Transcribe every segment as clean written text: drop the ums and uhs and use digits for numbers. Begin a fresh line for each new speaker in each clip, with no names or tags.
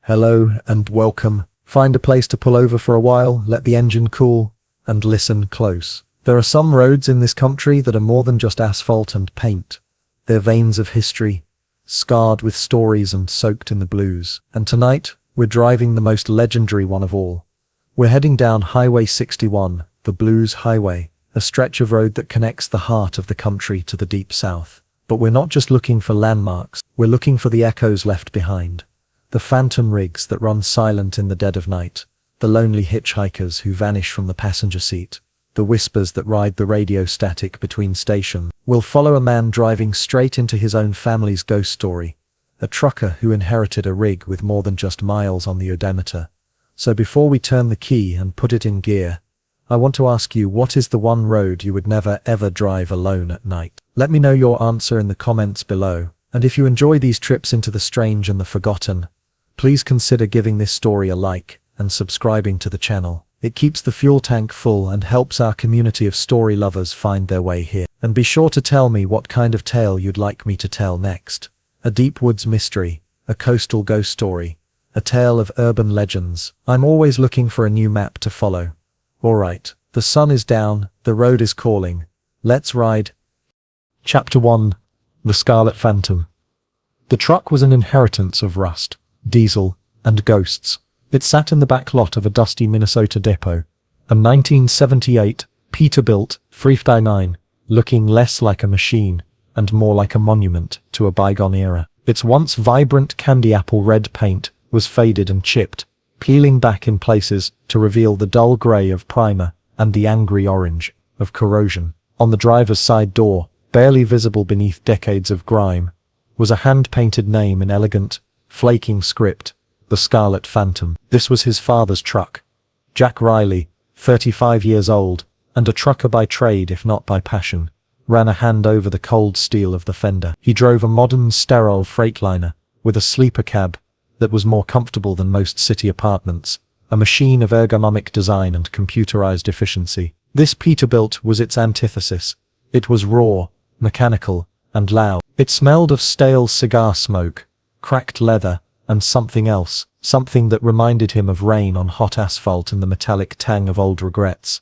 Hello and welcome. Find a place to pull over for a while, let the engine cool, and listen close. There are some roads in this country that are more than just asphalt and paint. They're veins of history, scarred with stories and soaked in the blues. And tonight, we're driving the most legendary one of all. We're heading down Highway 61, the Blues Highway, a stretch of road that connects the heart of the country to the deep south. But we're not just looking for landmarks, we're looking for the echoes left behind. The phantom rigs that run silent in the dead of night, the lonely hitchhikers who vanish from the passenger seat, the whispers that ride the radio static between stations. We'll follow a man driving straight into his own family's ghost story, a trucker who inherited a rig with more than just miles on the odometer. So before we turn the key and put it in gear, I want to ask you, what is the one road you would never ever drive alone at night? Let me know your answer in the comments below. And if you enjoy these trips into the strange and the forgotten, please consider giving this story a like and subscribing to the channel. It keeps the fuel tank full and helps our community of story lovers find their way here. And be sure to tell me what kind of tale you'd like me to tell next. A deep woods mystery, a coastal ghost story, a tale of urban legends. I'm always looking for a new map to follow. Alright, the sun is down, the road is calling. Let's ride. Chapter 1. The Scarlet Phantom. The truck was an inheritance of rust, diesel, and ghosts. It sat in the back lot of a dusty Minnesota depot, a 1978 Peterbilt 359, looking less like a machine and more like a monument to a bygone era. Its once vibrant candy apple red paint was faded and chipped, peeling back in places to reveal the dull grey of primer and the angry orange of corrosion. On the driver's side door, barely visible beneath decades of grime, was a hand-painted name in elegant, flaking script: the Scarlet Phantom. This was his father's truck. Jack Riley, 35 years old, and a trucker by trade if not by passion, ran a hand over the cold steel of the fender. He drove a modern, sterile Freightliner with a sleeper cab that was more comfortable than most city apartments, a machine of ergonomic design and computerized efficiency. This Peterbilt was its antithesis. It was raw, mechanical, and loud. It smelled of stale cigar smoke, cracked leather, and something else, something that reminded him of rain on hot asphalt and the metallic tang of old regrets.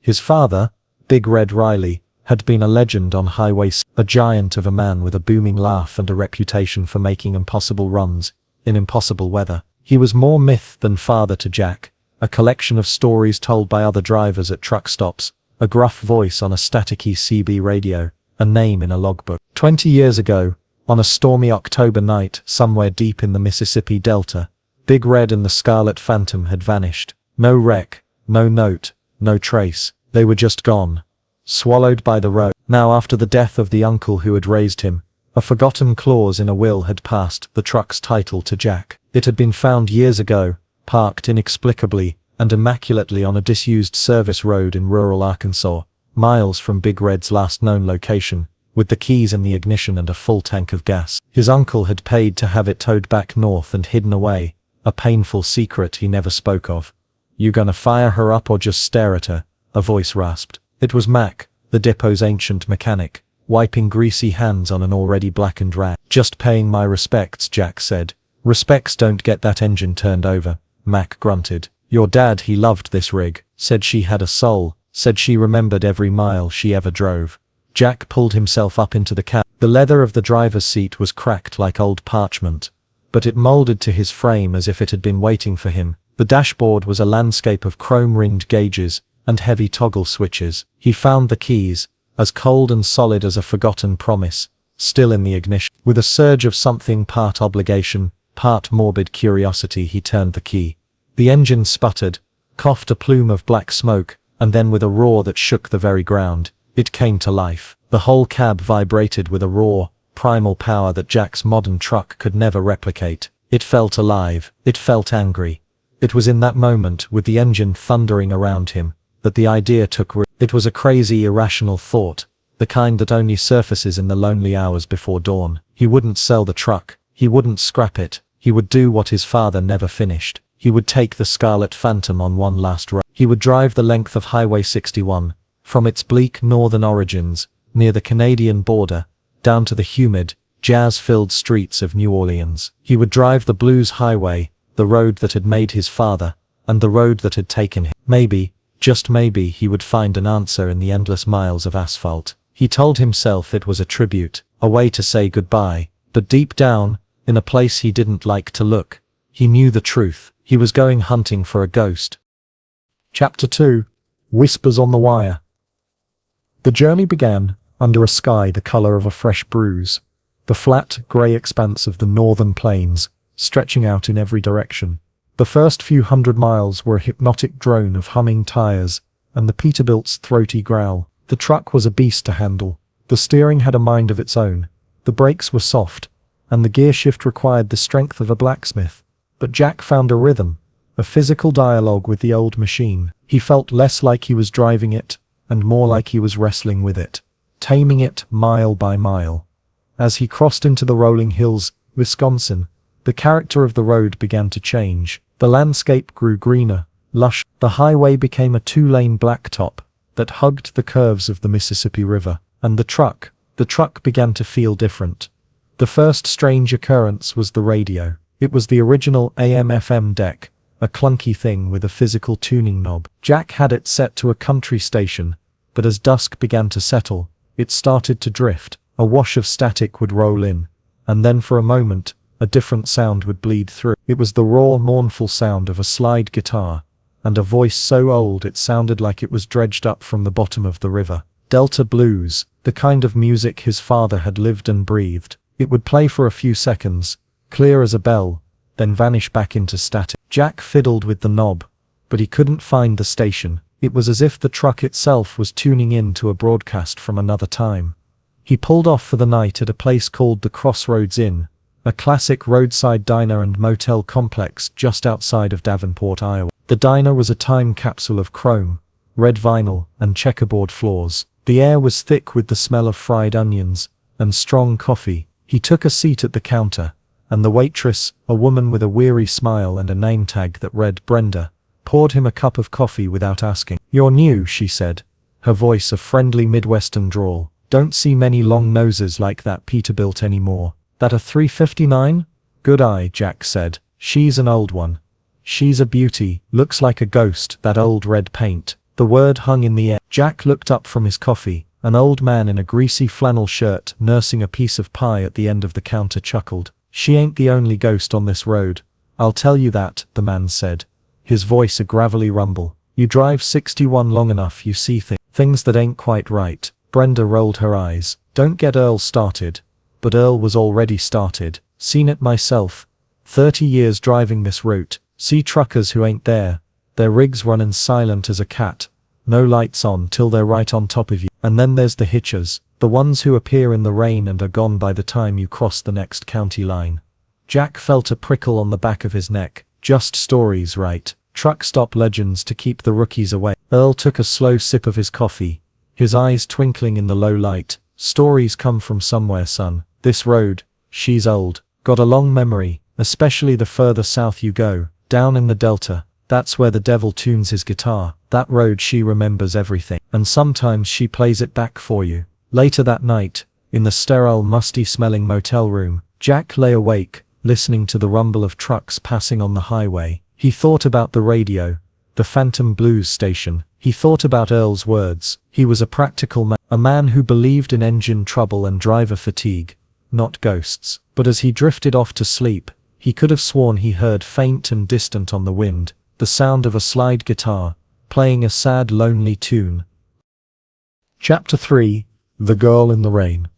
His father, Big Red Riley, had been a legend on Highway 6, a giant of a man with a booming laugh and a reputation for making impossible runs in impossible weather. He was more myth than father to Jack, a collection of stories told by other drivers at truck stops, a gruff voice on a staticky CB radio, a name in a logbook. 20 years ago, on a stormy October night somewhere deep in the Mississippi Delta, Big Red and the Scarlet Phantom had vanished. No wreck, no note, no trace. They were just gone, swallowed by the road. Now, after the death of the uncle who had raised him, a forgotten clause in a will had passed the truck's title to Jack. It had been found years ago, parked inexplicably and immaculately on a disused service road in rural Arkansas, miles from Big Red's last known location, with the keys in the ignition and a full tank of gas. His uncle had paid to have it towed back north and hidden away, a painful secret he never spoke of. "You gonna fire her up or just stare at her?" a voice rasped. It was Mac, the depot's ancient mechanic, wiping greasy hands on an already blackened rag. "Just paying my respects," Jack said. "Respects don't get that engine turned over," Mac grunted. "Your dad, he loved this rig, said she had a soul, said she remembered every mile she ever drove." Jack pulled himself up into the cab. The leather of the driver's seat was cracked like old parchment, but it molded to his frame as if it had been waiting for him. The dashboard was a landscape of chrome-ringed gauges and heavy toggle switches. He found the keys, as cold and solid as a forgotten promise, still in the ignition. With a surge of something part obligation, part morbid curiosity, he turned the key. The engine sputtered, coughed a plume of black smoke, and then with a roar that shook the very ground, it came to life. The whole cab vibrated with a raw, primal power that Jack's modern truck could never replicate. It felt alive. It felt angry. It was in that moment, with the engine thundering around him, that the idea took root. It was a crazy, irrational thought, the kind that only surfaces in the lonely hours before dawn. He wouldn't sell the truck. He wouldn't scrap it. He would do what his father never finished. He would take the Scarlet Phantom on one last ride. He would drive the length of Highway 61, from its bleak northern origins, near the Canadian border, down to the humid, jazz-filled streets of New Orleans. He would drive the Blues Highway, the road that had made his father, and the road that had taken him. Maybe, just maybe, he would find an answer in the endless miles of asphalt. He told himself it was a tribute, a way to say goodbye, but deep down, in a place he didn't like to look, he knew the truth. He was going hunting for a ghost. Chapter 2. Whispers on the Wire. The journey began under a sky the color of a fresh bruise, the flat, grey expanse of the northern plains, stretching out in every direction. The first few hundred miles were a hypnotic drone of humming tires and the Peterbilt's throaty growl. The truck was a beast to handle. The steering had a mind of its own. The brakes were soft, and the gear shift required the strength of a blacksmith. But Jack found a rhythm, a physical dialogue with the old machine. He felt less like he was driving it, and more like he was wrestling with it, taming it mile by mile. As he crossed into the rolling hills, Wisconsin, the character of the road began to change. The landscape grew greener, lush. The highway became a two-lane blacktop that hugged the curves of the Mississippi River. And the truck began to feel different. The first strange occurrence was the radio. It was the original AM/FM deck, a clunky thing with a physical tuning knob. Jack had it set to a country station, but as dusk began to settle, it started to drift. A wash of static would roll in, and then for a moment, a different sound would bleed through. It was the raw, mournful sound of a slide guitar, and a voice so old it sounded like it was dredged up from the bottom of the river. Delta blues, the kind of music his father had lived and breathed. It would play for a few seconds, clear as a bell, then vanish back into static. Jack fiddled with the knob, but he couldn't find the station. It was as if the truck itself was tuning in to a broadcast from another time. He pulled off for the night at a place called the Crossroads Inn, a classic roadside diner and motel complex just outside of Davenport, Iowa. The diner was a time capsule of chrome, red vinyl, and checkerboard floors. The air was thick with the smell of fried onions and strong coffee. He took a seat at the counter, and the waitress, a woman with a weary smile and a name tag that read Brenda, poured him a cup of coffee without asking. "You're new," she said, her voice a friendly Midwestern drawl. "Don't see many long noses like that Peterbilt anymore." "That a 359? Good eye," Jack said. "She's an old one. She's a beauty. Looks like a ghost, that old red paint." The word hung in the air. Jack looked up from his coffee. An old man in a greasy flannel shirt nursing a piece of pie at the end of the counter chuckled. "She ain't the only ghost on this road, I'll tell you that," the man said, his voice a gravelly rumble. "You drive 61 long enough, you see things that ain't quite right." Brenda rolled her eyes. "Don't get Earl started." But Earl was already started. "Seen it myself. 30 years driving this route. See truckers who ain't there. Their rigs runnin' silent as a cat. No lights on till they're right on top of you. And then there's the hitchers, the ones who appear in the rain and are gone by the time you cross the next county line." Jack felt a prickle on the back of his neck. Just stories, right? Truck stop legends to keep the rookies away. Earl took a slow sip of his coffee, his eyes twinkling in the low light. "Stories come from somewhere, son. This road, she's old. Got a long memory, especially the further south you go. Down in the Delta, that's where the devil tunes his guitar. That road, she remembers everything. And sometimes she plays it back for you." Later that night, in the sterile, musty-smelling motel room, Jack lay awake, listening to the rumble of trucks passing on the highway. He thought about the radio, the Phantom Blues station. He thought about Earl's words. He was a practical man, a man who believed in engine trouble and driver fatigue, not ghosts. But as he drifted off to sleep, he could have sworn he heard faint and distant on the wind, the sound of a slide guitar, playing a sad, lonely tune. Chapter 3. The Girl in the Rain.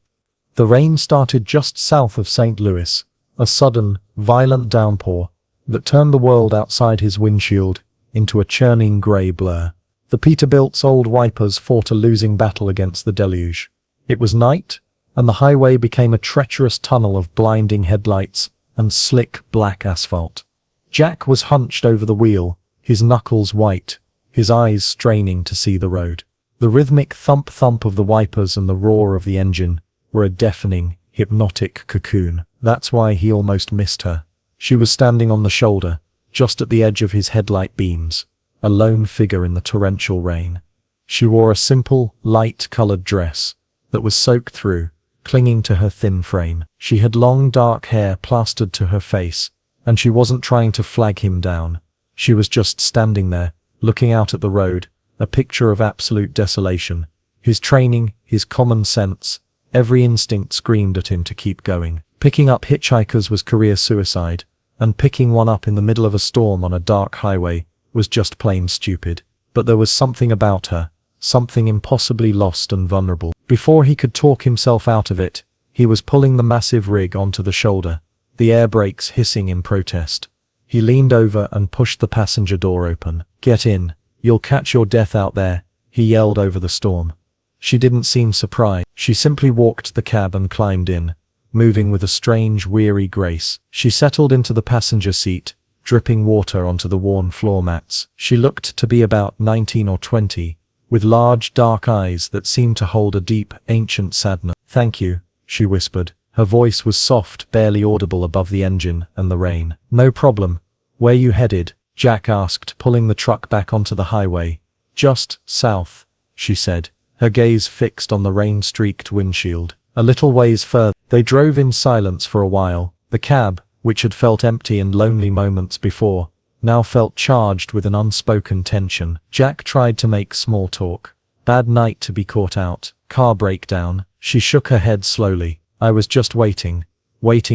The rain started just south of St. Louis, a sudden, violent downpour that turned the world outside his windshield into a churning grey blur. The Peterbilt's old wipers fought a losing battle against the deluge. It was night, and the highway became a treacherous tunnel of blinding headlights and slick black asphalt. Jack was hunched over the wheel, his knuckles white, his eyes straining to see the road. The rhythmic thump-thump of the wipers and the roar of the engine were a deafening, hypnotic cocoon. That's why he almost missed her. She was standing on the shoulder, just at the edge of his headlight beams, a lone figure in the torrential rain. She wore a simple, light-colored dress that was soaked through, clinging to her thin frame. She had long dark hair plastered to her face, and she wasn't trying to flag him down. She was just standing there, looking out at the road, a picture of absolute desolation. His training, his common sense, every instinct screamed at him to keep going. Picking up hitchhikers was career suicide, and picking one up in the middle of a storm on a dark highway was just plain stupid. But there was something about her, something impossibly lost and vulnerable. Before he could talk himself out of it, he was pulling the massive rig onto the shoulder, the air brakes hissing in protest. He leaned over and pushed the passenger door open. "Get in, you'll catch your death out there," he yelled over the storm. She didn't seem surprised. She simply walked to the cab and climbed in, moving with a strange, weary grace. She settled into the passenger seat, dripping water onto the worn floor mats. She looked to be about 19 or 20, with large, dark eyes that seemed to hold a deep, ancient sadness. "Thank you," she whispered. Her voice was soft, barely audible above the engine and the rain. "No problem. Where you headed?" Jack asked, pulling the truck back onto the highway. "Just south," she said, her gaze fixed on the rain-streaked windshield. A little ways further, they drove in silence for a while. The cab, which had felt empty and lonely moments before, now felt charged with an unspoken tension. Jack tried to make small talk. "Bad night to be caught out. Car breakdown." She shook her head slowly. "I was just waiting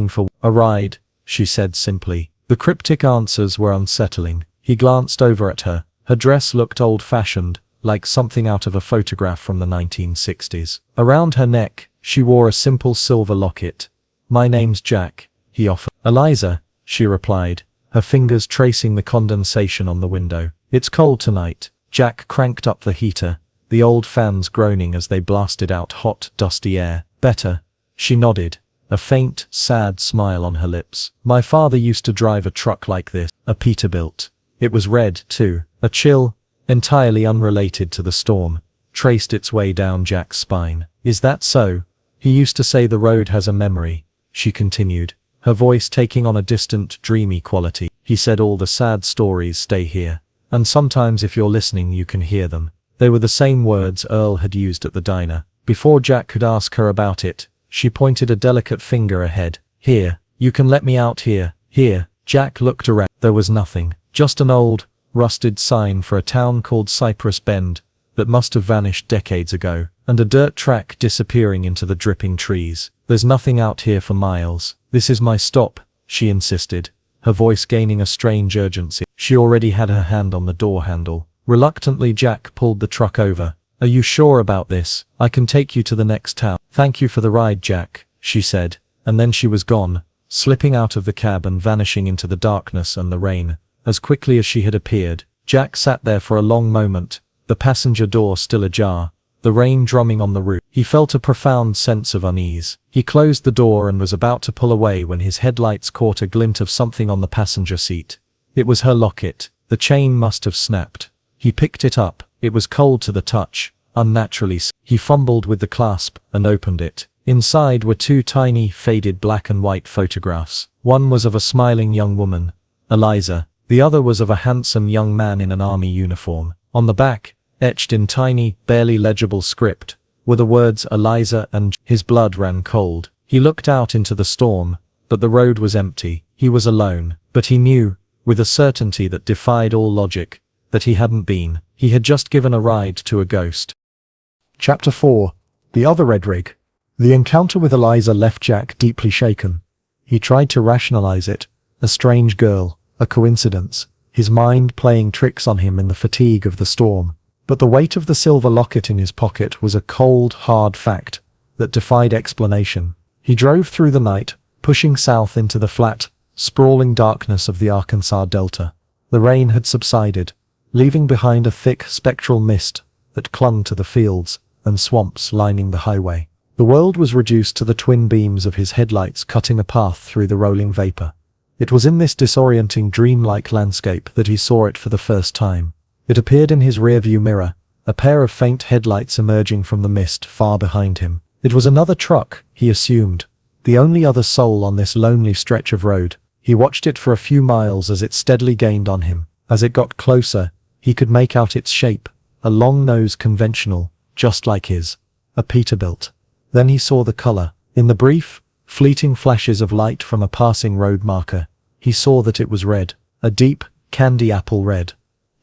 for a ride," she said simply. The cryptic answers were unsettling. He glanced over at her. Her dress looked old-fashioned, like something out of a photograph from the 1960s. Around her neck, she wore a simple silver locket. "My name's Jack," he offered. "Eliza," she replied, her fingers tracing the condensation on the window. "It's cold tonight." Jack cranked up the heater, the old fans groaning as they blasted out hot, dusty air. "Better," she nodded, a faint, sad smile on her lips. "My father used to drive a truck like this, a Peterbilt. It was red, too." A chill, entirely unrelated to the storm, traced its way down Jack's spine. "Is that so? He used to say the road has a memory," she continued, her voice taking on a distant, dreamy quality. "He said all the sad stories stay here, and sometimes if you're listening you can hear them." They were the same words Earl had used at the diner. Before Jack could ask her about it, she pointed a delicate finger ahead. "Here, you can let me out here, here." Jack looked around. There was nothing, just an old, rusted sign for a town called Cypress Bend that must have vanished decades ago, and a dirt track disappearing into the dripping trees. "There's nothing out here for miles. This is my stop," she insisted, her voice gaining a strange urgency. She already had her hand on the door handle. Reluctantly, Jack pulled the truck over. "Are you sure about this? I can take you to the next town." "Thank you for the ride, Jack," she said, and then she was gone, slipping out of the cab and vanishing into the darkness and the rain, as quickly as she had appeared. Jack sat there for a long moment, the passenger door still ajar, the rain drumming on the roof. He felt a profound sense of unease. He closed the door and was about to pull away when his headlights caught a glint of something on the passenger seat. It was her locket. The chain must have snapped. He picked it up. It was cold to the touch, unnaturally. He fumbled with the clasp and opened it. Inside were two tiny, faded black and white photographs. One was of a smiling young woman, Eliza. The other was of a handsome young man in an army uniform. On the back, etched in tiny, barely legible script, were the words Eliza and his blood ran cold. He looked out into the storm, but the road was empty. He was alone, but he knew, with a certainty that defied all logic, that he hadn't been. He had just given a ride to a ghost. Chapter 4. The Other Red Rig. The encounter with Eliza left Jack deeply shaken. He tried to rationalize it. A strange girl, a coincidence, his mind playing tricks on him in the fatigue of the storm. But the weight of the silver locket in his pocket was a cold, hard fact that defied explanation. He drove through the night, pushing south into the flat, sprawling darkness of the Arkansas Delta. The rain had subsided, leaving behind a thick, spectral mist that clung to the fields and swamps lining the highway. The world was reduced to the twin beams of his headlights cutting a path through the rolling vapor. It was in this disorienting, dreamlike landscape that he saw it for the first time. It appeared in his rearview mirror, a pair of faint headlights emerging from the mist far behind him. It was another truck, he assumed, the only other soul on this lonely stretch of road. He watched it for a few miles as it steadily gained on him. As it got closer, he could make out its shape, a long nose conventional, just like his, a Peterbilt. Then he saw the color. In the brief, fleeting flashes of light from a passing road marker, He saw that it was red, a deep, candy apple red.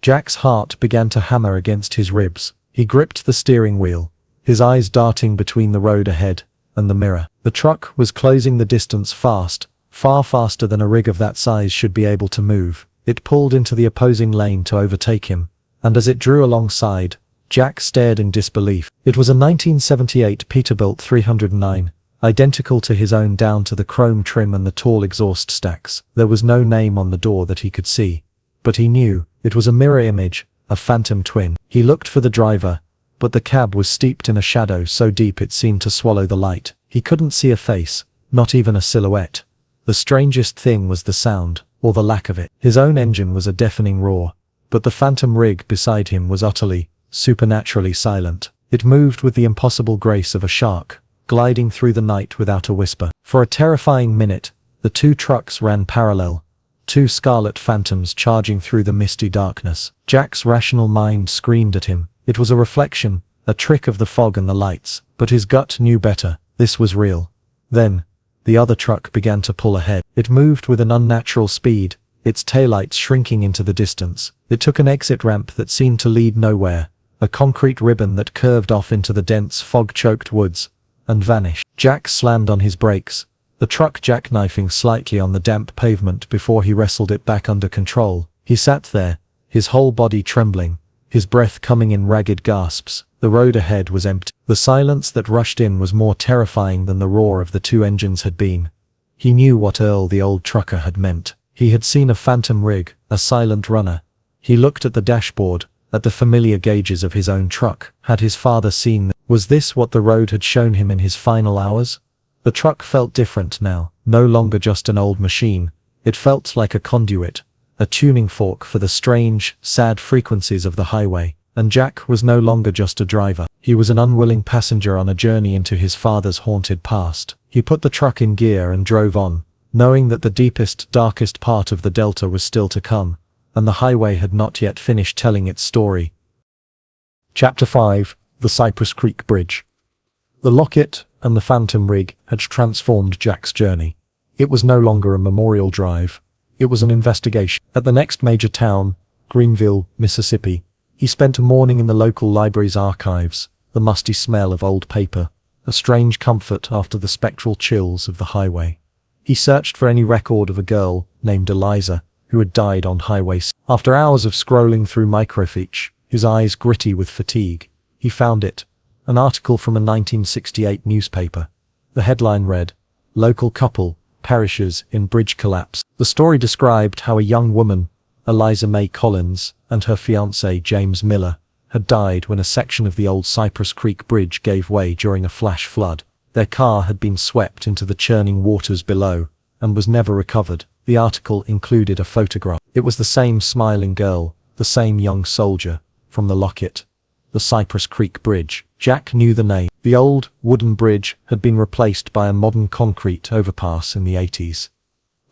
Jack's heart began to hammer against his ribs. He gripped the steering wheel, his eyes darting between the road ahead and the mirror. The truck was closing the distance fast, far faster than a rig of that size should be able to move. It pulled into the opposing lane to overtake him, and as it drew alongside, Jack stared in disbelief. It was a 1978 Peterbilt 309, identical to his own down to the chrome trim and the tall exhaust stacks. There was no name on the door that he could see, but he knew it was a mirror image, a phantom twin. He looked for the driver, but the cab was steeped in a shadow so deep it seemed to swallow the light. He couldn't see a face, not even a silhouette. The strangest thing was the sound, or the lack of it. His own engine was a deafening roar, but the phantom rig beside him was utterly, supernaturally silent. It moved with the impossible grace of a shark, gliding through the night without a whisper. For a terrifying minute, the two trucks ran parallel, two scarlet phantoms charging through the misty darkness. Jack's rational mind screamed at him. It was a reflection, a trick of the fog and the lights, but his gut knew better. This was real. Then, the other truck began to pull ahead. It moved with an unnatural speed, its taillights shrinking into the distance. It took an exit ramp that seemed to lead nowhere, a concrete ribbon that curved off into the dense fog-choked woods, and vanished. Jack slammed on his brakes, the truck jackknifing slightly on the damp pavement before he wrestled it back under control. He sat there, his whole body trembling, his breath coming in ragged gasps. The road ahead was empty. The silence that rushed in was more terrifying than the roar of the two engines had been. He knew what Earl the old trucker had meant. He had seen a phantom rig, a silent runner. He looked at the dashboard, at the familiar gauges of his own truck. Had his father seen them? Was this what the road had shown him in his final hours? The truck felt different now, no longer just an old machine. It felt like a conduit, a tuning fork for the strange, sad frequencies of the highway. And Jack was no longer just a driver. He was an unwilling passenger on a journey into his father's haunted past. He put the truck in gear and drove on, knowing that the deepest, darkest part of the Delta was still to come, and the highway had not yet finished telling its story. Chapter 5: The Cypress Creek Bridge. The locket and the phantom rig had transformed Jack's journey. It was no longer a memorial drive. It was an investigation. At the next major town, Greenville, Mississippi, he spent a morning in the local library's archives, the musty smell of old paper, a strange comfort after the spectral chills of the highway. He searched for any record of a girl named Eliza who had died on Highway 6. After hours of scrolling through microfiche, his eyes gritty with fatigue, he found it, an article from a 1968 newspaper. The headline read, "Local couple perishes in bridge collapse." The story described how a young woman, Eliza May Collins, and her fiancé James Miller, had died when a section of the old Cypress Creek Bridge gave way during a flash flood. Their car had been swept into the churning waters below, and was never recovered. The article included a photograph. It was the same smiling girl, the same young soldier, from the locket. The Cypress Creek Bridge. Jack knew the name. The old, wooden bridge had been replaced by a modern concrete overpass in the 80s.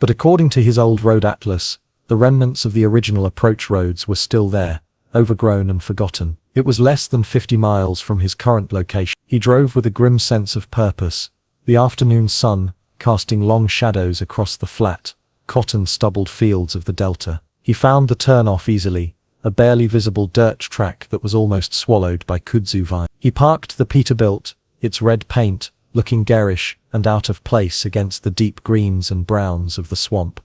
But according to his old road atlas, the remnants of the original approach roads were still there, overgrown and forgotten. It was less than 50 miles from his current location. He drove with a grim sense of purpose, the afternoon sun casting long shadows across the flat, cotton-stubbled fields of the Delta. He found the turnoff easily, a barely visible dirt track that was almost swallowed by kudzu vine. He parked the Peterbilt, its red paint looking garish and out of place against the deep greens and browns of the swamp.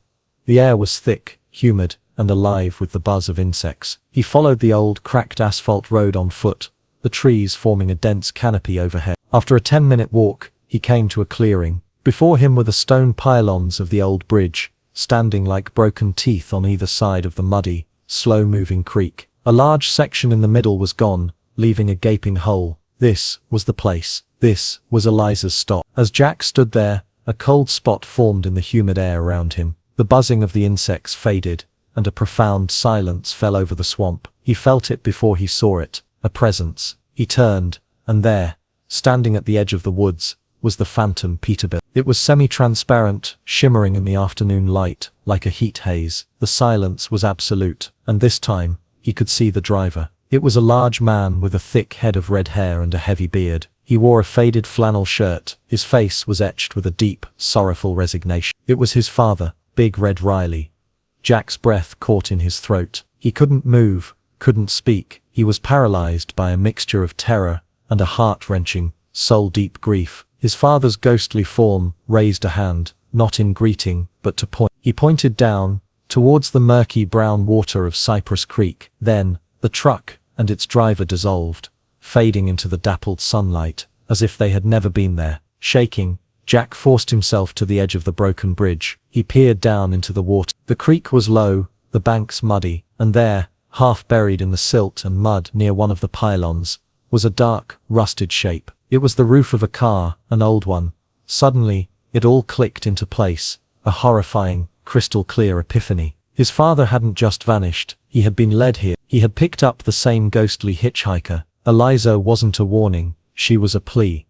The air was thick, humid, and alive with the buzz of insects. He followed the old, cracked asphalt road on foot, the trees forming a dense canopy overhead. After a 10-minute walk, he came to a clearing. Before him were the stone pylons of the old bridge, standing like broken teeth on either side of the muddy, slow-moving creek. A large section in the middle was gone, leaving a gaping hole. This was the place. This was Eliza's stop. As Jack stood there, a cold spot formed in the humid air around him. The buzzing of the insects faded, and a profound silence fell over the swamp. He felt it before he saw it, a presence. He turned, and there, standing at the edge of the woods, was the phantom Peterbilt. It was semi-transparent, shimmering in the afternoon light, like a heat haze. The silence was absolute, and this time, he could see the driver. It was a large man with a thick head of red hair and a heavy beard. He wore a faded flannel shirt. His face was etched with a deep, sorrowful resignation. It was his father, Big Red Riley. Jack's breath caught in his throat. He couldn't move, couldn't speak. He was paralyzed by a mixture of terror and a heart-wrenching, soul-deep grief. His father's ghostly form raised a hand, not in greeting, but to point. He pointed down, towards the murky brown water of Cypress Creek. Then, the truck and its driver dissolved, fading into the dappled sunlight, as if they had never been there. Shaking, Jack forced himself to the edge of the broken bridge. He peered down into the water. The creek was low, the banks muddy, and there, half buried in the silt and mud near one of the pylons, was a dark, rusted shape. It was the roof of a car, an old one. Suddenly, it all clicked into place, a horrifying, crystal-clear epiphany. His father hadn't just vanished, he had been led here. He had picked up the same ghostly hitchhiker. Eliza wasn't a warning, she was a plea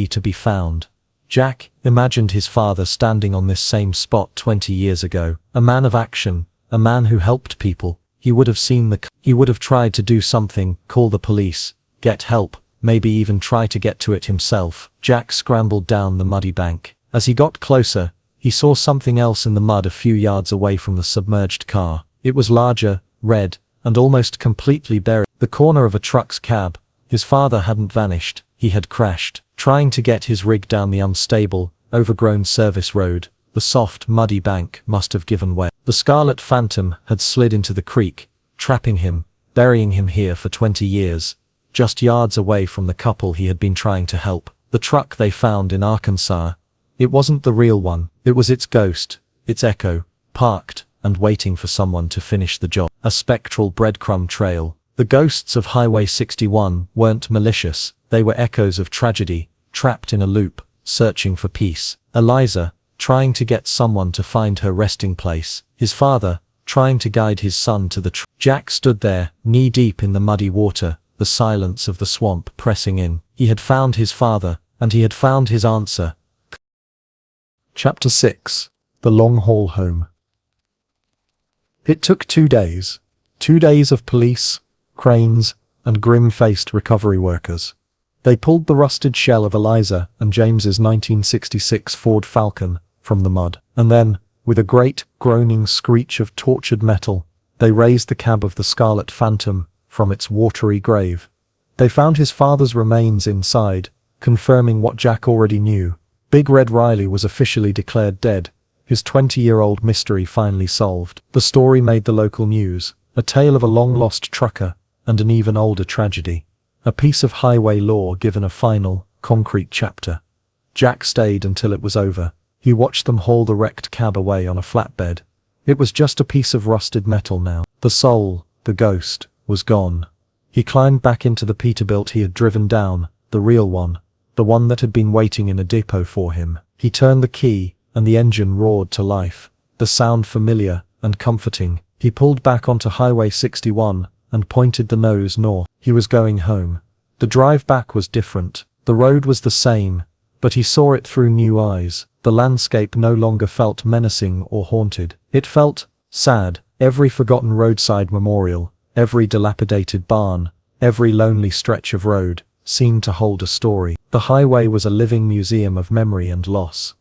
to be found. Jack imagined his father standing on this same spot 20 years ago, a man of action, a man who helped people. He would have tried to do something, call the police, get help, maybe even try to get to it himself. Jack scrambled down the muddy bank. As he got closer, he saw something else in the mud a few yards away from the submerged car. It was larger, red, and almost completely buried. The corner of a truck's cab. His father hadn't vanished, he had crashed, trying to get his rig down the unstable, overgrown service road. The soft, muddy bank must have given way. The Scarlet Phantom had slid into the creek, trapping him, burying him here for 20 years, just yards away from the couple he had been trying to help. The truck they found in Arkansas, it wasn't the real one, it was its ghost, its echo, parked and waiting for someone to finish the job. A spectral breadcrumb trail. The ghosts of Highway 61 weren't malicious, they were echoes of tragedy, trapped in a loop, searching for peace. Eliza, trying to get someone to find her resting place. His father, trying to guide his son to the Jack stood there, knee-deep in the muddy water, the silence of the swamp pressing in. He had found his father, and he had found his answer. Chapter 6. The Long Haul Home. It took 2 days. 2 days of police, cranes, and grim-faced recovery workers. They pulled the rusted shell of Eliza and James's 1966 Ford Falcon from the mud, and then, with a great, groaning screech of tortured metal, they raised the cab of the Scarlet Phantom from its watery grave. They found his father's remains inside, confirming what Jack already knew. Big Red Riley was officially declared dead, his 20-year-old mystery finally solved. The story made the local news, a tale of a long-lost trucker and an even older tragedy. A piece of highway lore given a final, concrete chapter. Jack stayed until it was over. He watched them haul the wrecked cab away on a flatbed. It was just a piece of rusted metal now. The soul, the ghost, was gone. He climbed back into the Peterbilt he had driven down, the real one, the one that had been waiting in a depot for him. He turned the key, and the engine roared to life, the sound familiar and comforting. He pulled back onto Highway 61 and pointed the nose north. He was going home. The drive back was different. The road was the same, but he saw it through new eyes. The landscape no longer felt menacing or haunted. It felt sad. Every forgotten roadside memorial, every dilapidated barn, every lonely stretch of road seemed to hold a story. The highway was a living museum of memory and loss.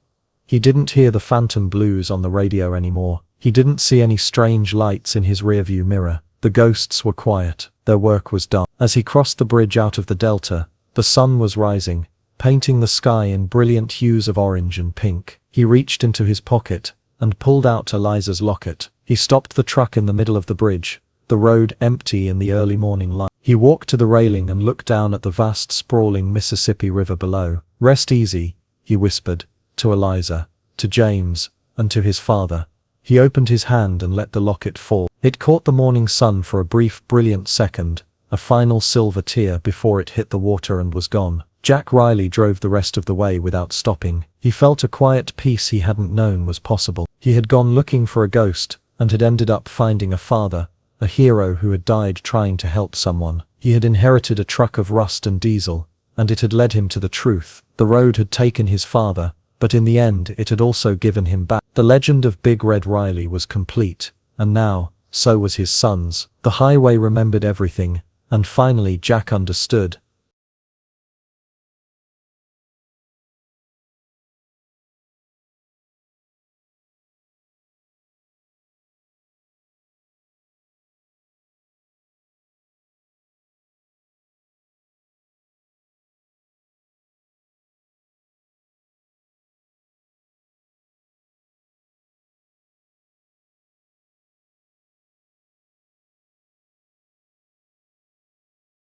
He didn't hear the phantom blues on the radio anymore. He didn't see any strange lights in his rearview mirror. The ghosts were quiet. Their work was done. As he crossed the bridge out of the delta, the sun was rising, painting the sky in brilliant hues of orange and pink. He reached into his pocket and pulled out Eliza's locket. He stopped the truck in the middle of the bridge, the road empty in the early morning light. He walked to the railing and looked down at the vast sprawling Mississippi River below. "Rest easy," he whispered, to Eliza, to James, and to his father. He opened his hand and let the locket fall. It caught the morning sun for a brief, brilliant second, a final silver tear before it hit the water and was gone. Jack Riley drove the rest of the way without stopping. He felt a quiet peace he hadn't known was possible. He had gone looking for a ghost, and had ended up finding a father, a hero who had died trying to help someone. He had inherited a truck of rust and diesel, and it had led him to the truth. The road had taken his father, but in the end it had also given him back. The legend of Big Red Riley was complete, and now, so was his son's. The highway remembered everything, and finally Jack understood.